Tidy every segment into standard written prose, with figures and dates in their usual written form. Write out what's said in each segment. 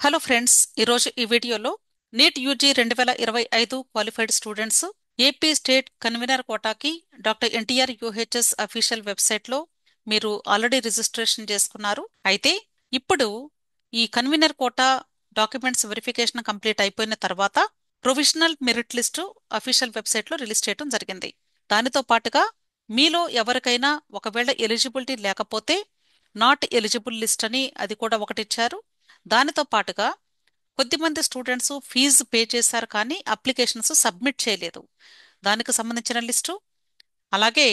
Hello friends, ఈరోజు ఈ వీడియోలో NEET UG 2025 qualified students AP state convenor కోటాకి డాక్టర్ ఎన్టీఆర్ యూహెచ్ఎస్ అఫీషియల్ వెబ్సైట్లో మీరు ఆల్రెడీ రిజిస్ట్రేషన్ చేసుకున్నారు. అయితే ఇప్పుడు ఈ convenor quota documents verification complete అయిపోయిన తర్వాత ప్రొవిజనల్ మెరిట్ లిస్టు అఫీషియల్ వెబ్సైట్లో రిలీజ్ చేయడం జరిగింది. దానితో పాటుగా మీలో ఎవరికైనా ఒకవేళ ఎలిజిబిలిటీ లేకపోతే నాట్ ఎలిజిబుల్ లిస్ట్ అని అది కూడా ఒకటి ఇచ్చారు. దానితో పాటుగా కొద్దిమంది స్టూడెంట్స్ ఫీజు పే చేశారు కానీ అప్లికేషన్స్ సబ్మిట్ చేయలేదు, దానికి సంబంధించిన లిస్టు. అలాగే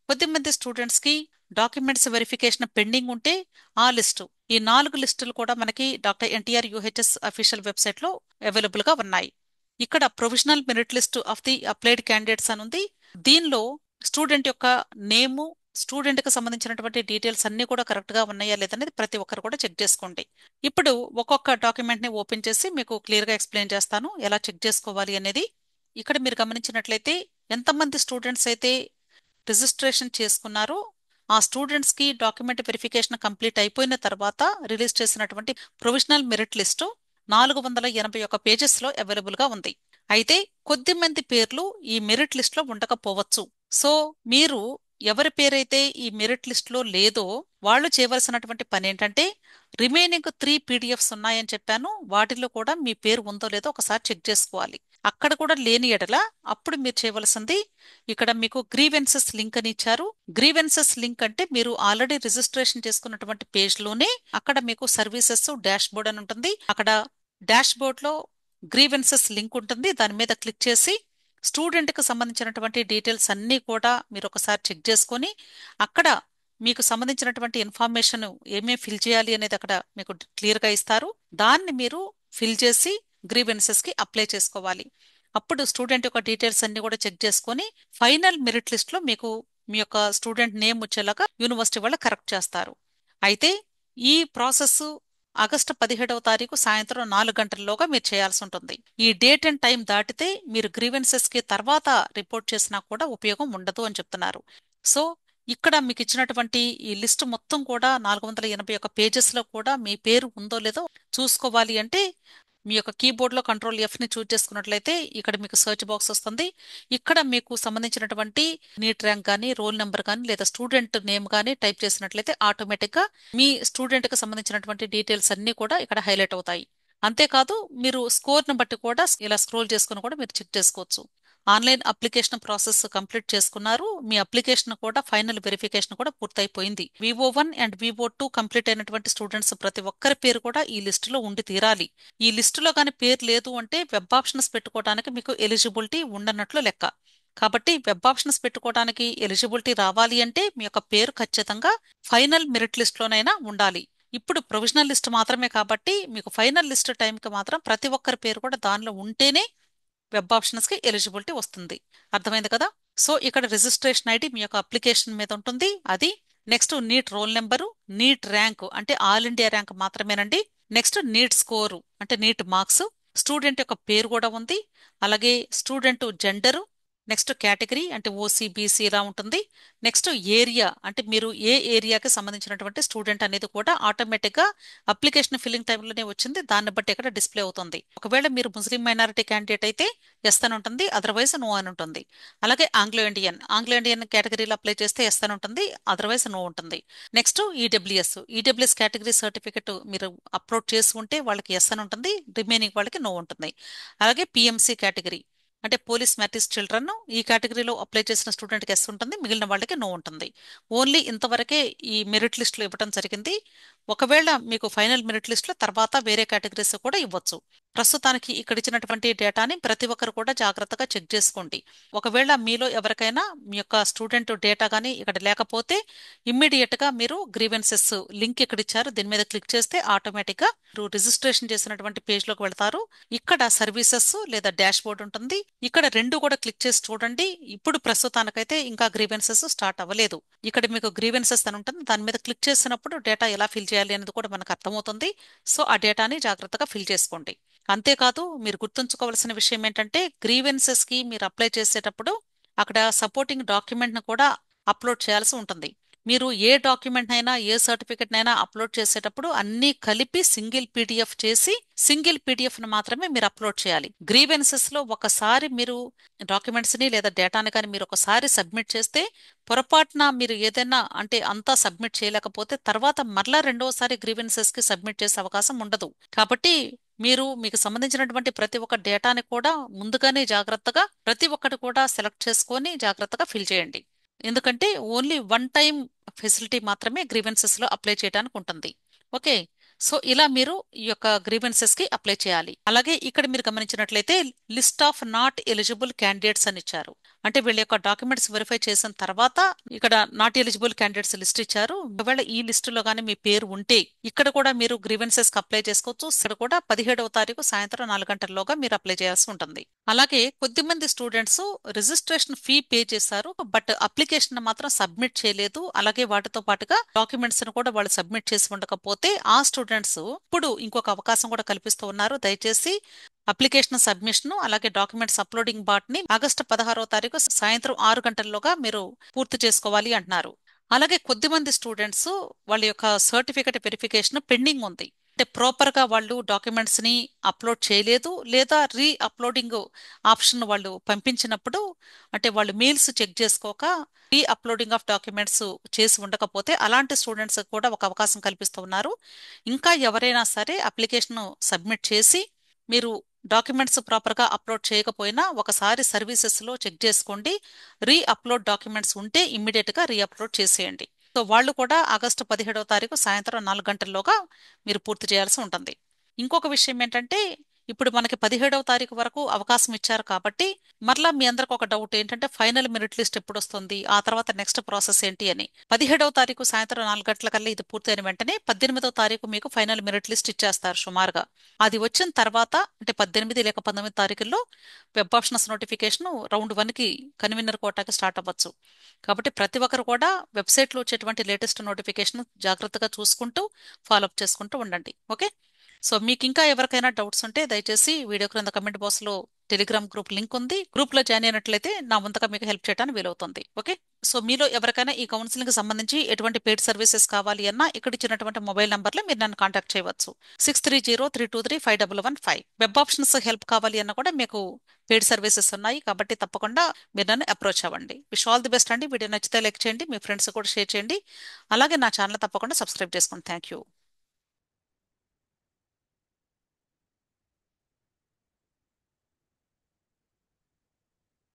కొద్దిమంది స్టూడెంట్స్కి డాక్యుమెంట్స్ వెరిఫికేషన్ పెండింగ్ ఉంటే ఆ లిస్టు. ఈ 4 లిస్టులు కూడా మనకి డాక్టర్ ఎన్టీఆర్ యూహెచ్ఎస్ అఫీషియల్ వెబ్సైట్లో అవైలబుల్గా ఉన్నాయి. ఇక్కడ provisional merit list of the applied candidates అని ఉంది. దీనిలో స్టూడెంట్ యొక్క నేము, స్టూడెంట్ కి సంబంధించినటువంటి డీటెయిల్స్ అన్ని కూడా కరెక్ట్ గా ఉన్నాయా లేదనేది ప్రతి ఒక్కరు కూడా చెక్ చేసుకోండి. ఇప్పుడు ఒక్కొక్క డాక్యుమెంట్ ని ఓపెన్ చేసి మీకు క్లియర్ గా ఎక్స్ప్లెయిన్ చేస్తాను ఎలా చెక్ చేసుకోవాలి అనేది. ఇక్కడ మీరు గమనించినట్లయితే ఎంతమంది స్టూడెంట్స్ అయితే రిజిస్ట్రేషన్ చేసుకున్నారో ఆ స్టూడెంట్స్ కి డాక్యుమెంట్ వెరిఫికేషన్ కంప్లీట్ అయిపోయిన తర్వాత రిలీజ్ చేసినటువంటి ప్రొవిజనల్ మెరిట్ లిస్టు 481 పేజెస్ లో అవైలబుల్ గా ఉంది. అయితే కొద్ది మంది పేర్లు ఈ మెరిట్ లిస్ట్ లో ఉండకపోవచ్చు. సో మీరు ఎవరి పేరైతే ఈ మెరిట్ లిస్ట్ లో లేదో వాళ్ళు చేయవలసినటువంటి పని ఏంటంటే రిమైనింగ్ 3 పీడిఎఫ్స్ ఉన్నాయని చెప్పాను, వాటిలో కూడా మీ పేరు ఉందో లేదో ఒకసారి చెక్ చేసుకోవాలి. అక్కడ కూడా లేని ఎడల అప్పుడు మీరు చేయవలసింది, ఇక్కడ మీకు గ్రీవెన్సెస్ లింక్ అని ఇచ్చారు. గ్రీవెన్సెస్ లింక్ అంటే మీరు ఆల్రెడీ రిజిస్ట్రేషన్ చేసుకున్నటువంటి పేజ్ లోనే అక్కడ మీకు సర్వీసెస్ డాష్ బోర్డ్ అని ఉంటుంది. అక్కడ డాష్ బోర్డ్ లో గ్రీవెన్సెస్ లింక్ ఉంటుంది. దాని మీద క్లిక్ చేసి స్టూడెంట్ కి సంబంధించినటువంటి డీటెయిల్స్ అన్నీ కూడా మీరు ఒకసారి చెక్ చేసుకొని అక్కడ మీకు సంబంధించినటువంటి ఇన్ఫర్మేషన్ ఏమేమి ఫిల్ చేయాలి అనేది అక్కడ మీకు క్లియర్ గా ఇస్తారు. దాన్ని మీరు ఫిల్ చేసి గ్రీవెన్సెస్ కి అప్లై చేసుకోవాలి. అప్పుడు స్టూడెంట్ యొక్క డీటెయిల్స్ అన్ని కూడా చెక్ చేసుకొని ఫైనల్ మెరిట్ లిస్ట్ లో మీకు మీ యొక్క స్టూడెంట్ నేమ్ వచ్చేలాగా యూనివర్సిటీ వాళ్ళు కరెక్ట్ చేస్తారు. అయితే ఈ ప్రాసెస్ ఆగస్టు 17వ తారీఖు సాయంత్రం 4 గంటల్లోగా మీరు చేయాల్సి ఉంటుంది. ఈ డేట్ అండ్ టైం దాటితే మీరు గ్రీవెన్సెస్ కి తర్వాత రిపోర్ట్ చేసినా కూడా ఉపయోగం ఉండదు అని చెప్తున్నారు. సో ఇక్కడ మీకు ఇచ్చినటువంటి ఈ లిస్ట్ మొత్తం కూడా 481 పేజెస్ లో కూడా మీ పేరు ఉందో లేదో చూసుకోవాలి అంటే మీ యొక్క కీబోర్డ్ లో కంట్రోల్ F ని చూజ్ చేసుకున్నట్లయితే ఇక్కడ మీకు సెర్చ్ బాక్స్ వస్తుంది. ఇక్కడ మీకు సంబంధించినటువంటి నీట్ ర్యాంక్ కానీ రోల్ నెంబర్ కానీ లేదా స్టూడెంట్ నేమ్ కానీ టైప్ చేసినట్లయితే ఆటోమేటిక్ గా మీ స్టూడెంట్ కి సంబంధించినటువంటి డీటెయిల్స్ అన్ని కూడా ఇక్కడ హైలైట్ అవుతాయి. అంతేకాదు మీరు స్కోర్ ని బట్టి కూడా ఇలా స్క్రోల్ చేసుకుని కూడా మీరు చెక్ చేసుకోవచ్చు. ఆన్లైన్ అప్లికేషన్ ప్రాసెస్ కంప్లీట్ చేసుకున్నారు. మీ అప్లికేషన్ కూడా ఫైనల్ వెరిఫికేషన్ కూడా పూర్తయిపోయింది. వివో 1 అండ్ వివో 2 కంప్లీట్ అయినటువంటి స్టూడెంట్స్ ప్రతి ఒక్కరి పేరు కూడా ఈ లిస్టులో ఉండి తీరాలి. ఈ లిస్టులో కానీ పేరు లేదు అంటే వెబ్ ఆప్షన్స్ పెట్టుకోవడానికి మీకు ఎలిజిబిలిటీ ఉండనట్లు లెక్క. కాబట్టి వెబ్ ఆప్షన్స్ పెట్టుకోవడానికి ఎలిజిబిలిటీ రావాలి అంటే మీ యొక్క పేరు ఖచ్చితంగా ఫైనల్ మెరిట్ లిస్ట్ లోనైనా ఉండాలి. ఇప్పుడు ప్రొవిజనల్ లిస్ట్ మాత్రమే కాబట్టి మీకు ఫైనల్ లిస్ట్ టైంకి మాత్రం ప్రతి ఒక్కరి పేరు కూడా దానిలో ఉంటేనే వెబ్ ఆప్షన్స్ కి ఎలిజిబిలిటీ వస్తుంది. అర్థమైంది కదా? సో ఇక్కడ రిజిస్ట్రేషన్ ఐడి మీ యొక్క అప్లికేషన్ మీద ఉంటుంది. అది next NEET roll number, NEET rank అంటే ఆల్ ఇండియా ర్యాంక్ మాత్రమేనండి. నెక్స్ట్ నీట్ స్కోరు అంటే నీట్ మార్క్స్, స్టూడెంట్ యొక్క పేరు కూడా ఉంది. అలాగే స్టూడెంట్ జెండరు, నెక్స్ట్ కేటగిరీ అంటే ఓసీ బీసీ ఇలా ఉంటుంది. నెక్స్ట్ ఏరియా అంటే మీరు ఏ ఏరియాకి సంబంధించినటువంటి స్టూడెంట్ అనేది కూడా ఆటోమేటిక్ గా అప్లికేషన్ ఫిల్లింగ్ టైంలోనే వచ్చింది, దాన్ని బట్టి ఇక్కడ డిస్ప్లే అవుతుంది. ఒకవేళ మీరు ముస్లిం మైనారిటీ క్యాండిడేట్ అయితే ఎస్ అని ఉంటుంది, అదర్వైజ్ నో అని ఉంటుంది. అలాగే ఆంగ్లో ఇండియన్ కేటగిరీలో అప్లై చేస్తే ఎస్ అని ఉంటుంది, అదర్వైజ్ నో ఉంటుంది. నెక్స్ట్ ఈడబ్ల్యూఎస్ కేటగిరీ సర్టిఫికెట్ మీరు అప్లోడ్ చేసి ఉంటే వాళ్ళకి ఎస్ అని ఉంటుంది, రిమైనింగ్ వాళ్ళకి నో ఉంటుంది. అలాగే పిఎంసి కేటగిరీ అంటే పోలీస్ మ్యాట్రిక్స్ చిల్డ్రన్, ఈ కేటగిరీలో అప్లై చేసిన స్టూడెంట్కి ఎస్ ఉంటుంది, మిగిలిన వాళ్ళకి నో ఉంటుంది. ఓన్లీ ఇంతవరకే ఈ మెరిట్ లిస్టులో ఇవ్వడం జరిగింది. ఒకవేళ మీకు ఫైనల్ మెరిట్ లిస్టులో తర్వాత వేరే కేటగిరీస్ కూడా ఇవ్వచ్చు. ప్రస్తుతానికి ఇక్కడ ఇచ్చినటువంటి డేటాని ప్రతి ఒక్కరు కూడా జాగ్రత్తగా చెక్ చేసుకోండి. ఒకవేళ మీలో ఎవరికైనా మీ యొక్క స్టూడెంట్ డేటా కానీ ఇక్కడ లేకపోతే ఇమ్మీడియట్ గా మీరు గ్రీవెన్సెస్ లింక్ ఇక్కడ ఇచ్చారు, దీని మీద క్లిక్ చేస్తే ఆటోమేటిక్ గా మీరు రిజిస్ట్రేషన్ చేసినటువంటి పేజ్ లోకి వెళ్తారు. ఇక్కడ సర్వీసెస్ లేదా డాష్ బోర్డ్ ఉంటుంది. ఇక్కడ రెండు కూడా క్లిక్ చేసి చూడండి. ఇప్పుడు ప్రస్తుతానికైతే ఇంకా గ్రీవెన్సెస్ స్టార్ట్ అవ్వలేదు. ఇక్కడ మీకు గ్రీవెన్సెస్ అని ఉంటుంది, దాని మీద క్లిక్ చేసినప్పుడు డేటా ఎలా ఫిల్ చేయాలి అనేది కూడా మనకు అర్థమవుతుంది. సో ఆ డేటాని జాగ్రత్తగా ఫిల్ చేసుకోండి. అంతేకాదు మీరు గుర్తుంచుకోవాల్సిన విషయం ఏంటంటే గ్రీవెన్సెస్ కి మీరు అప్లై చేసేటప్పుడు అక్కడ సపోర్టింగ్ డాక్యుమెంట్ ను కూడా అప్లోడ్ చేయాల్సి ఉంటుంది. మీరు ఏ డాక్యుమెంట్ అయినా ఏ సర్టిఫికెట్ అయినా అప్లోడ్ చేసేటప్పుడు అన్నీ కలిపి సింగిల్ పీడిఎఫ్ చేసి సింగిల్ పీడిఎఫ్ ను మాత్రమే మీరు అప్లోడ్ చేయాలి. గ్రీవెన్సెస్ లో ఒకసారి మీరు డాక్యుమెంట్స్ ని లేదా డేటాని కానీ మీరు ఒకసారి సబ్మిట్ చేస్తే పొరపాటున మీరు ఏదైనా అంటే అంతా సబ్మిట్ చేయలేకపోతే తర్వాత మరలా రెండోసారి గ్రీవెన్సెస్ కి సబ్మిట్ చేసే అవకాశం ఉండదు. కాబట్టి మీరు మీకు సంబంధించినటువంటి ప్రతి ఒక్క డేటాని కూడా ముందుగానే జాగ్రత్తగా ప్రతి ఒక్కటి కూడా సెలెక్ట్ చేసుకొని జాగ్రత్తగా ఫిల్ చేయండి. ఎందుకంటే ఓన్లీ వన్ టైం ఫెసిలిటీ మాత్రమే గ్రీవెన్సెస్ లో అప్లై చేయడానికి ఉంటుంది. ఓకే. సో ఇలా మీరు ఈ యొక్క గ్రీవెన్సెస్ కి అప్లై చేయాలి. అలాగే ఇక్కడ మీరు గమనించినట్లయితే list of not eligible candidates అని ఇచ్చారు. అంటే వీళ్ళ యొక్క డాక్యుమెంట్స్ వెరిఫై చేసిన తర్వాత ఇక్కడ నాట్ ఎలిజిబుల్ క్యాండిడేట్స్ లిస్ట్ ఇచ్చారు. ఒకవేళ ఈ లిస్టులో గానీ మీ పేరు ఉంటే ఇక్కడ కూడా మీరు గ్రీవెన్సెస్ కి అప్లై చేసుకోవచ్చు. ఇక్కడ కూడా 17వ తారీఖు సాయంత్రం 4 గంటల్లోగా మీరు అప్లై చేయాల్సి ఉంటుంది. అలాగే కొద్దిమంది స్టూడెంట్స్ రిజిస్ట్రేషన్ ఫీ పే చేశారు, బట్ అప్లికేషన్ మాత్రం సబ్మిట్ చేయలేదు. అలాగే వాటితో పాటుగా డాక్యుమెంట్స్ ను కూడా వాళ్ళు సబ్మిట్ చేసి ఉండకపోతే ఆ స్టూడెంట్స్ ఇప్పుడు ఇంకొక అవకాశం కూడా కల్పిస్తూ ఉన్నారు. దయచేసి అప్లికేషన్ సబ్మిషన్ అలాగే డాక్యుమెంట్స్ అప్లోడింగ్ ని ఆగస్టు 16వ తారీఖు సాయంత్రం 6 గంటల్లోగా మీరు పూర్తి చేసుకోవాలి అంటున్నారు. అలాగే కొద్దిమంది స్టూడెంట్స్ వాళ్ళ యొక్క సర్టిఫికెట్ వెరిఫికేషన్ పెండింగ్ ఉంది. అంటే ప్రాపర్ గా వాళ్ళు డాక్యుమెంట్స్ ని అప్లోడ్ చేయలేదు, లేదా రీ అప్లోడింగ్ ఆప్షన్ వాళ్ళు పంపించినప్పుడు అంటే వాళ్ళు మెయిల్స్ చెక్ చేసుకోక రీ అప్లోడింగ్ ఆఫ్ డాక్యుమెంట్స్ చేసి ఉండకపోతే అలాంటి స్టూడెంట్స్ కూడా ఒక అవకాశం కల్పిస్తూ ఉన్నారు. ఇంకా ఎవరైనా సరే అప్లికేషన్ సబ్మిట్ చేసి మీరు డాక్యుమెంట్స్ ప్రాపర్గా అప్లోడ్ చేయకపోయినా ఒకసారి సర్వీసెస్లో చెక్ చేసుకోండి. రీ అప్లోడ్ డాక్యుమెంట్స్ ఉంటే ఇమ్మీడియట్గా రీ అప్లోడ్ చేసేయండి. సో వాళ్ళు కూడా ఆగస్టు 17వ తారీఖు సాయంత్రం 4 గంటల్లోగా మీరు పూర్తి చేయాల్సి ఉంటుంది. ఇంకొక విషయం ఏంటంటే ఇప్పుడు మనకి 17వ తారీఖు వరకు అవకాశం ఇచ్చారు కాబట్టి మరలా మీ అందరికి ఒక డౌట్ ఏంటంటే ఫైనల్ మెరిట్ లిస్ట్ ఎప్పుడు వస్తుంది, ఆ తర్వాత నెక్స్ట్ ప్రాసెస్ ఏంటి అని. 17వ తారీఖు సాయంత్రం 4 గంటల కల్లా ఇది పూర్తయిన వెంటనే 18వ తారీఖు మీకు ఫైనల్ మెరిట్ లిస్ట్ ఇచ్చేస్తారు సుమారుగా. అది వచ్చిన తర్వాత అంటే 18 లేక 19 తారీఖుల్లో వెబ్ ఆప్షన్స్ నోటిఫికేషన్ రౌండ్ 1కి కన్వీనర్ కోటాకి స్టార్ట్ అవ్వచ్చు. కాబట్టి ప్రతి ఒక్కరు కూడా వెబ్సైట్లో వచ్చేటువంటి లేటెస్ట్ నోటిఫికేషన్ జాగ్రత్తగా చూసుకుంటూ ఫాలోఅప్ చేసుకుంటూ ఉండండి. ఓకే. సో మీకు ఇంకా ఎవరికైనా డౌట్స్ ఉంటే దయచేసి వీడియో క్రింద కమెంట్ బాక్స్ లో టెలిగ్రామ్ గ్రూప్ లింక్ ఉంది. గ్రూప్ లో జాయిన్ అయినట్లయితే నా వంతుగా మీకు హెల్ప్ చేయడానికి వీలవుతుంది. ఓకే. సో మీలో ఎవరికైనా ఈ కౌన్సిలింగ్ సంబంధించి ఎటువంటి పెయిడ్ సర్వీసెస్ కావాలి అన్నా ఇక్కడ ఇచ్చినటువంటి మొబైల్ నంబర్లో మీరు నన్ను కాంటాక్ట్ చేయవచ్చు. 6303235115. వెబ్ ఆప్షన్స్ హెల్ప్ కావాలి అన్న కూడా మీకు పెయిడ్ సర్వీసెస్ ఉన్నాయి కాబట్టి తప్పకుండా మీరు నన్ను అప్రోచ్ అవ్వండి. విష్ ఆల్ ది బెస్ట్ అండి. వీడియో నచ్చితే లైక్ చేయండి, మీ ఫ్రెండ్స్ కూడా షేర్ చేయండి. అలాగే నా ఛానల్ తప్పకుండా సబ్స్క్రైబ్ చేసుకోండి. Thank you.